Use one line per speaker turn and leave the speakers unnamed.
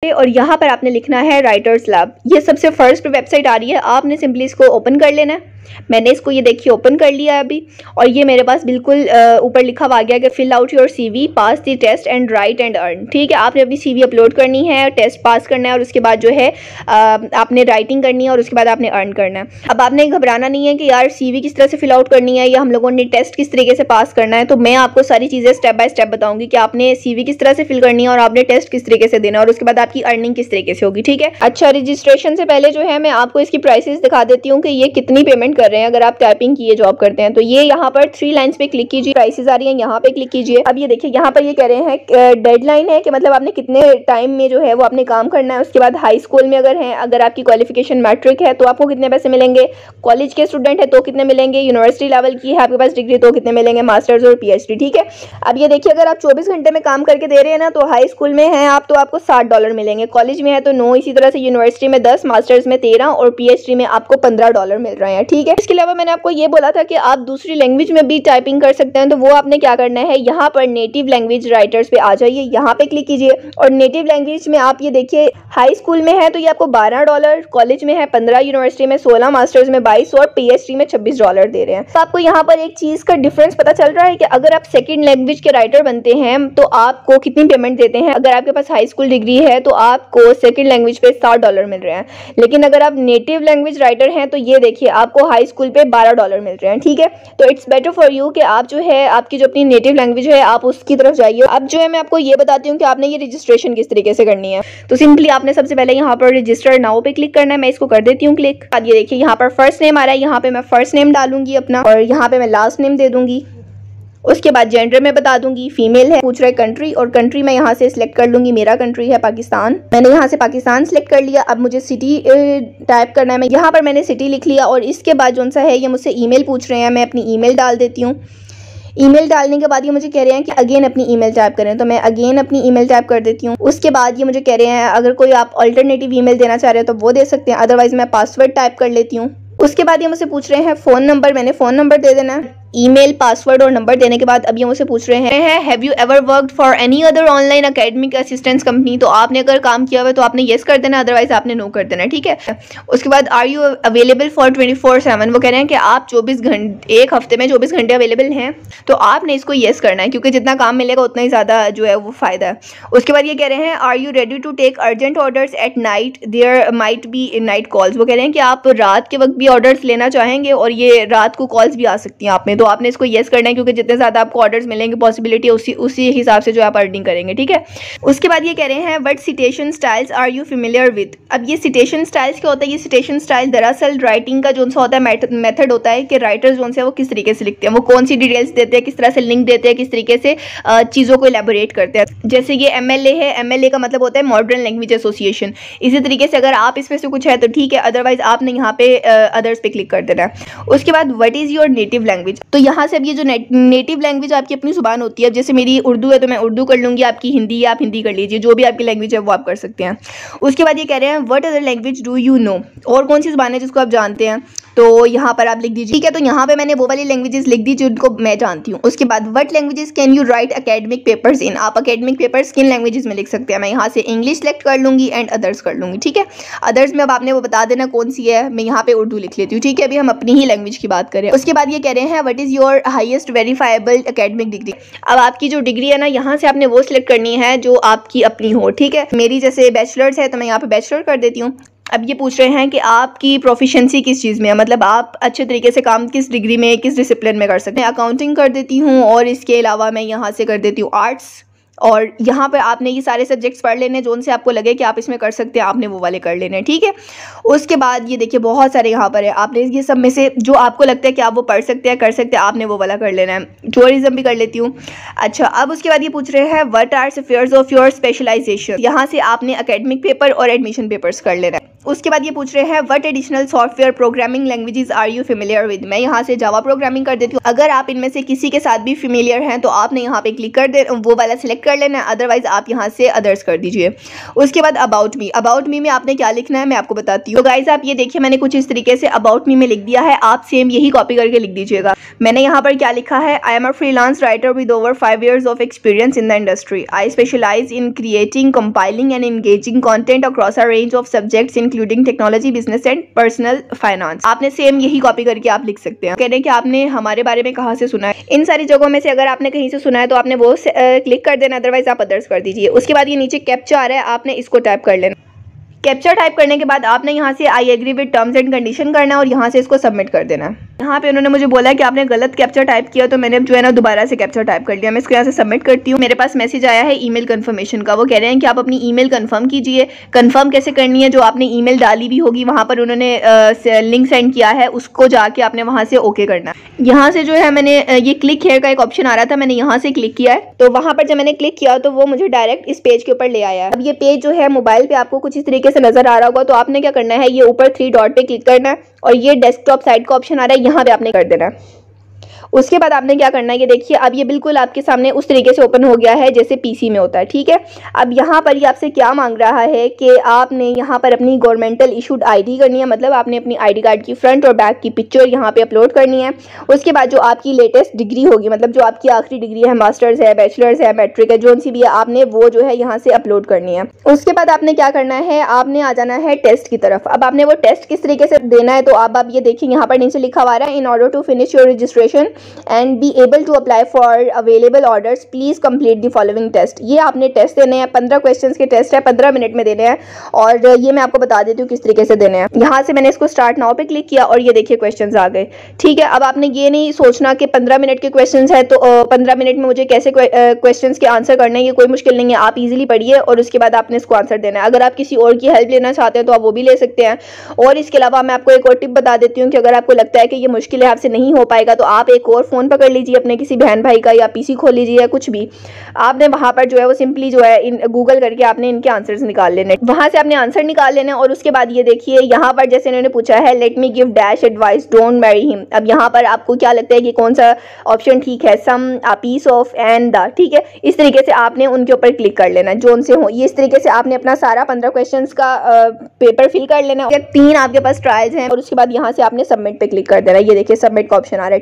और यहाँ पर आपने लिखना है राइटर्स लैब। ये सबसे फर्स्ट वेबसाइट आ रही है, आपने सिंपली इसको ओपन कर लेना है। मैंने इसको ये देखिए ओपन कर लिया है अभी, और ये मेरे पास बिल्कुल ऊपर लिखा हुआ आ गया कि fill out your CV, pass the test and write and earn. ठीक है, आपने अपनी CV अपलोड करनी है, टेस्ट पास करना है, और उसके बाद जो है आपने राइटिंग करनी है, और उसके बाद आपने अर्न करना है। अब आपने घबराना नहीं है कि यार CV किस तरह से फिल आउट करनी है या हम लोगों ने टेस्ट किस तरीके से पास करना है। तो मैं आपको सारी चीज़ें स्टेप बाय स्टेप बताऊंगी कि आपने CV किस तरह से फिल करनी है और आपने टेस्ट किस तरीके से देना है, और उसके बाद आपकी अर्निंग किस तरीके से होगी। ठीक है, अच्छा, रजिस्ट्रेशन से पहले जो है मैं आपको इसकी प्राइसेस दिखा देती हूँ कि ये कितनी पेमेंट कर रहे हैं अगर आप टाइपिंग की जॉब करते हैं। तो ये यहाँ पर 3 लाइंस पे क्लिक कीजिए, प्राइसेस आ रही हैं, यहाँ पे क्लिक कीजिए। अब ये देखिए यहाँ पर ये कह रहे हैं डेडलाइन है कि मतलब आपने कितने टाइम में जो है वो आपने काम करना है। उसके बाद हाई स्कूल में अगर आपकी क्वालिफिकेशन मैट्रिक है तो आपको कितने पैसे मिलेंगे, कॉलेज के स्टूडेंट है तो कितने मिलेंगे, यूनिवर्सिटी लेवल की है आपके पास डिग्री तो कितने मिलेंगे, मास्टर्स और PhD। ठीक है, अब ये देखिए अगर आप 24 घंटे में काम करके दे रहे हैं ना, तो हाई स्कूल में है आप तो आपको $60 मिलेंगे, कॉलेज में है तो 9, इसी तरह से यूनिवर्सिटी में 10, मास्टर्स में 13 और PhD में आपको $15 मिल रहे हैं। ठीक है, इसके अलावा मैंने आपको ये बोला था कि आप दूसरी लैंग्वेज में भी टाइपिंग कर सकते हैं, तो वो आपने क्या करना है, यहाँ पर नेटिव लैंग्वेज राइटर्स पे आ जाइए, यहाँ पे क्लिक कीजिए, और नेटिव लैंग्वेज में आप ये देखिए हाई स्कूल में है तो ये आपको $12, कॉलेज में है 15, यूनिवर्सिटी में 16, मास्टर्स में 22 और PhD में $26 दे रहे हैं। तो आपको यहाँ पर एक चीज़ का डिफरेंस पता चल रहा है कि अगर आप सेकेंड लैंग्वेज के राइटर बनते हैं तो आपको कितनी पेमेंट देते हैं। अगर आपके पास हाई स्कूल डिग्री है तो आपको सेकेंड लैंग्वेज पे $60 मिल रहे हैं, लेकिन अगर आप नेटिव लैंग्वेज राइटर हैं तो ये देखिए आपको हाई स्कूल पे $12 मिल रहे हैं। ठीक है, तो इट्स बेटर फॉर यू कि आप जो है आपकी जो अपनी नेटिव लैंग्वेज है आप उसकी तरफ जाइए। अब जो है मैं आपको ये बताती हूँ कि आपने ये रजिस्ट्रेशन किस तरीके से करनी है। तो सिंपली आपने सबसे पहले यहाँ पर रजिस्टर नाउ पे क्लिक करना है, मैं इसको कर देती हूँ क्लिक। अब ये देखिए यहाँ पर फर्स्ट नेम आ रहा है, यहाँ पे मैं फर्स्ट नेम डालूंगी अपना, और यहाँ पे मैं लास्ट नेम दे दूंगी। उसके बाद जेंडर में बता दूंगी फीमेल है, पूछ रहा है कंट्री, और कंट्री मैं यहाँ से सिलेक्ट कर लूंगी, मेरा कंट्री है पाकिस्तान, मैंने यहाँ से पाकिस्तान सिलेक्ट कर लिया। अब मुझे सिटी टाइप करना है, मैं यहाँ पर मैंने सिटी लिख लिया, और इसके बाद जो सा है ये मुझसे ईमेल पूछ रहे हैं, मैं अपनी ईमेल डाल देती हूँ। ईमेल डालने के बाद ये मुझे कह रहे हैं कि अगेन अपनी ईमेल टाइप करें, तो मैं अगेन अपनी ईमेल टाइप कर देती हूँ। उसके बाद ये मुझे कह रहे हैं अगर कोई आप अल्टरनेटिव ईमेल देना चाह रहे हो तो वो दे सकते हैं, अदरवाइज मैं पासवर्ड टाइप कर लेती हूँ। उसके बाद ये मुझसे पूछ रहे हैं फ़ोन नंबर, मैंने फ़ोन नंबर दे देना है। ईमेल, पासवर्ड और नंबर देने के बाद अब ये मुझसे पूछ रहे हैं have you ever worked for any other online academic assistance company, तो आपने अगर काम किया हुआ है तो आपने येस कर देना, अदरवाइज आपने नो कर देना। ठीक है, उसके बाद आर यू अवेलेबल फॉर 24/7, वो कह रहे हैं कि आप 24 घंटे, एक हफ्ते में 24 घंटे अवेलेबल हैं, तो आपने इसको येस करना है, क्योंकि जितना काम मिलेगा उतना ही ज़्यादा जो है वो फ़ायदा है। उसके बाद ये कह रहे हैं are you ready to take urgent orders at night, there might be night calls, वो कह रहे हैं कि आप रात के वक्त भी ऑर्डर्स लेना चाहेंगे और ये रात को कॉल्स भी आ सकती हैं आप में, तो आपने इसको येस करना है, क्योंकि जितने ज़्यादा आपको ऑर्डर्स मिलेंगे पॉसिबिलिटी उसी हिसाब से जो आप अर्निंग करेंगे। ठीक है, उसके बाद ये कह रहे हैं what citation styles are you familiar with. अब ये सिटेशन स्टाइल्स क्या होता है, ये सिटेशन स्टाइल दरअसल राइटिंग का जो सा होता है मेथड होता है कि राइटर्स जो है वो किस तरीके से लिखते हैं, वो कौन सी डिटेल्स देते हैं, किस तरह से लिंक देते हैं, किस तरीके से चीज़ों को एलेबोरेट करते हैं। जैसे ये MLA है, MLA का मतलब होता है मॉडर्न लैंग्वेज एसोसिएशन। इसी तरीके से अगर आप इसमें से कुछ है तो ठीक है, अदरवाइज आपने यहाँ पे अदर्स पे क्लिक कर देना है। उसके बाद what is your native language, तो यहाँ से अब ये जो नेटिव लैंग्वेज आपकी अपनी जुबान होती है, जैसे मेरी उर्दू है तो मैं उर्दू कर लूँगी, आपकी हिंदी है आप हिंदी कर लीजिए, जो भी आपकी लैंग्वेज है वो आप कर सकते हैं। उसके बाद ये कह रहे हैं what other language do you know, और कौन सी जुबान है जिसको आप जानते हैं, तो यहाँ पर आप लिख दीजिए। ठीक है, तो यहाँ पे मैंने वो वाली लैंग्वेजेस लिख दी जिनको मैं जानती हूँ। उसके बाद what languages can you right academic papers इन, आप एकेडमिक पेपर्स किन लैंग्वेजेस में लिख सकते हैं, मैं यहाँ से इंग्लिश सेलेक्ट कर लूँगी एंड अदर्स कर लूँगी। ठीक है, अदर्स में अब आपने वो बता देना कौन सी है, मैं यहाँ पे उर्दू लिख लेती हूँ। ठीक है, अभी हम अपनी ही लैंग्वेज की बात करें। उसके बाद ये कह रहे हैं what is your highest verifiable academic degree, अब आपकी जो डिग्री है ना यहाँ से आपने वो सिलेक्ट करनी है जो आपकी अपनी हो। ठीक है, मेरी जैसे बैचलर्स है तो मैं यहाँ पे बैचलर कर देती हूँ। अब ये पूछ रहे हैं कि आपकी प्रोफिशिएंसी किस चीज़ में है, मतलब आप अच्छे तरीके से काम किस डिग्री में, किस डिसिप्लिन में कर सकते हैं। अकाउंटिंग कर देती हूँ, और इसके अलावा मैं यहाँ से कर देती हूँ आर्ट्स, और यहाँ पर आपने ये सारे सब्जेक्ट्स पढ़ लेने, जो उनसे आपको लगे कि आप इसमें कर सकते हैं आपने वो वाले कर लेने। ठीक है, उसके बाद ये देखिए बहुत सारे यहाँ पर है, आपने ये सब में से जो आपको लगता है कि आप वो पढ़ सकते हैं कर सकते हैं आपने वो वाला कर लेना है। टूरिज्म भी कर लेती हूँ। अच्छा, अब उसके बाद ये पूछ रहे हैं what are spheres of your specialization, यहाँ से आपने एकेडमिक पेपर और एडमिशन पेपर्स कर लेना है। उसके बाद ये पूछ रहे हैं what additional software programming languages are you familiar with. मैं यहाँ से जावा प्रोग्रामिंग कर देती हूँ। अगर आप इनमें से किसी के साथ भी फेमिलियर हैं तो आपने यहाँ पे क्लिक कर दे, वो वाला सिलेक्ट कर लेना है, अदरवाइज आप यहाँ से अदर्स कर दीजिए। उसके बाद अबाउट मी में आपने क्या लिखना है मैं आपको बताती हूँ। तो गाइज आप ये देखिए मैंने कुछ इस तरीके से अबाउट मी में लिख दिया है, आप सेम यही कॉपी करके लिख दीजिएगा। मैंने यहाँ पर क्या लिखा है, I am a freelance writer with over 5 years of experience in the industry. I specialize in creating, compiling and engaging content across a range of subjects including technology, business and personal finance. आपने same यही copy करके आप लिख सकते हैं। कह रहे हैं कि आपने हमारे बारे में कहाँ से सुना है। इन सारी जगहों में से अगर आपने कहीं से सुना है तो आपने वो क्लिक कर देना, अदरवाइज आप अदर्स कर दीजिए। उसके बाद ये नीचे कैप्चा आ रहा है, आपने इसको टाइप कर लेना। कैप्चा टाइप करने के बाद आपने यहाँ से I agree with terms and condition करना है और यहाँ से इसको सबमिट कर देना है। यहाँ पे उन्होंने मुझे बोला है कि आपने गलत कैप्चा टाइप किया, तो मैंने जो है ना दोबारा से कैप्चा टाइप कर लिया। मैं इसको यहाँ से सबमिट करती हूँ। मेरे पास मैसेज आया है ईमेल कंफर्मेशन का। वो कह रहे हैं कि आप अपनी ईमेल कंफर्म कीजिए। कंफर्म कैसे करनी है, जो आपने ईमेल डाली भी होगी वहाँ पर उन्होंने लिंक सेंड किया है, उसको जाके आपने वहाँ से ओके करना है। यहाँ से जो है मैंने ये क्लिक हेयर का एक ऑप्शन आ रहा था, मैंने यहाँ से क्लिक किया है। तो वहाँ पर जब मैंने क्लिक किया तो वो मुझे डायरेक्ट इस पेज के ऊपर ले आया है। अब ये पेज जो है मोबाइल पे आपको कुछ इस तरीके से नजर आ रहा होगा। तो आपने क्या करना है, ये ऊपर 3 डॉट पे क्लिक करना है और ये डेस्कटॉप साइड का ऑप्शन आ रहा है, यहाँ पे आपने कर देना है। उसके बाद आपने क्या करना है, ये देखिए अब ये बिल्कुल आपके सामने उस तरीके से ओपन हो गया है जैसे पीसी में होता है, ठीक है। अब यहाँ पर ये आपसे क्या मांग रहा है कि आपने यहाँ पर अपनी गवर्नमेंटल इशूड आईडी करनी है, मतलब आपने अपनी आईडी कार्ड की फ्रंट और बैक की पिक्चर यहाँ पे अपलोड करनी है। उसके बाद जो आपकी लेटेस्ट डिग्री होगी, मतलब जो आपकी आखिरी डिग्री है, मास्टर्स है, बैचलर्स है, मैट्रिक है, जो सी भी है, आपने वो जो है यहाँ से अपलोड करनी है। उसके बाद आपने क्या करना है, आपने आ जाना है टेस्ट की तरफ। अब आपने वो टेस्ट किस तरीके से देना है, तो अब आप ये देखिए यहाँ पर नीचे लिखा हुआ है, in order to finish your registration and be able to apply for available orders please complete the following test. ये आपने टेस्ट देने हैं, 15 क्वेश्चंस के टेस्ट है, 15 मिनट में देने हैं। और ये मैं आपको बता देती हूँ किस तरीके से देने हैं। यहाँ से मैंने इसको स्टार्ट नाउ पे क्लिक किया और ये देखिए क्वेश्चंस आ गए, ठीक है। अब आपने ये नहीं सोचना कि 15 मिनट के क्वेश्चंस है तो 15 मिनट में मुझे कैसे क्वेश्चंस के आंसर करने हैं, ये कोई मुश्किल नहीं है। आप इजीली पढ़िए और उसके बाद आपने इसको आंसर देना है। अगर आप किसी और की हेल्प लेना चाहते हैं तो आप वो भी ले सकते हैं। और इसके अलावा मैं आपको एक और टिप बता देती हूँ कि अगर आपको लगता है कि ये मुश्किल है, आपसे नहीं हो पाएगा, तो आप एक और फोन पकड़ लीजिए अपने किसी बहन भाई का, या पीसी खोल लीजिए या कुछ भी। आपने वहां पर जो है वो सिंपली जो है गूगल करके आपने इनके आंसर्स निकाल लेने, वहां से आपने आंसर निकाल लेना। और उसके बाद ये देखिए यहाँ पर जैसे इन्होंने पूछा है let me give dash advice don't marry him. अब यहाँ पर आपको क्या लगता है कि कौन सा ऑप्शन ठीक है, some, a piece of, and the, ठीक है। इस तरीके से आपने उनके ऊपर क्लिक कर लेना जोन से हो। ये इस तरीके से आपने अपना सारा 15 क्वेश्चन का पेपर फिल कर लेना। 3 आपके पास ट्रायल्स हैं और उसके बाद यहाँ से आपने सबमिट पे क्लिक कर देना। ये देखिए सबमिट का ऑप्शन आ रहा है।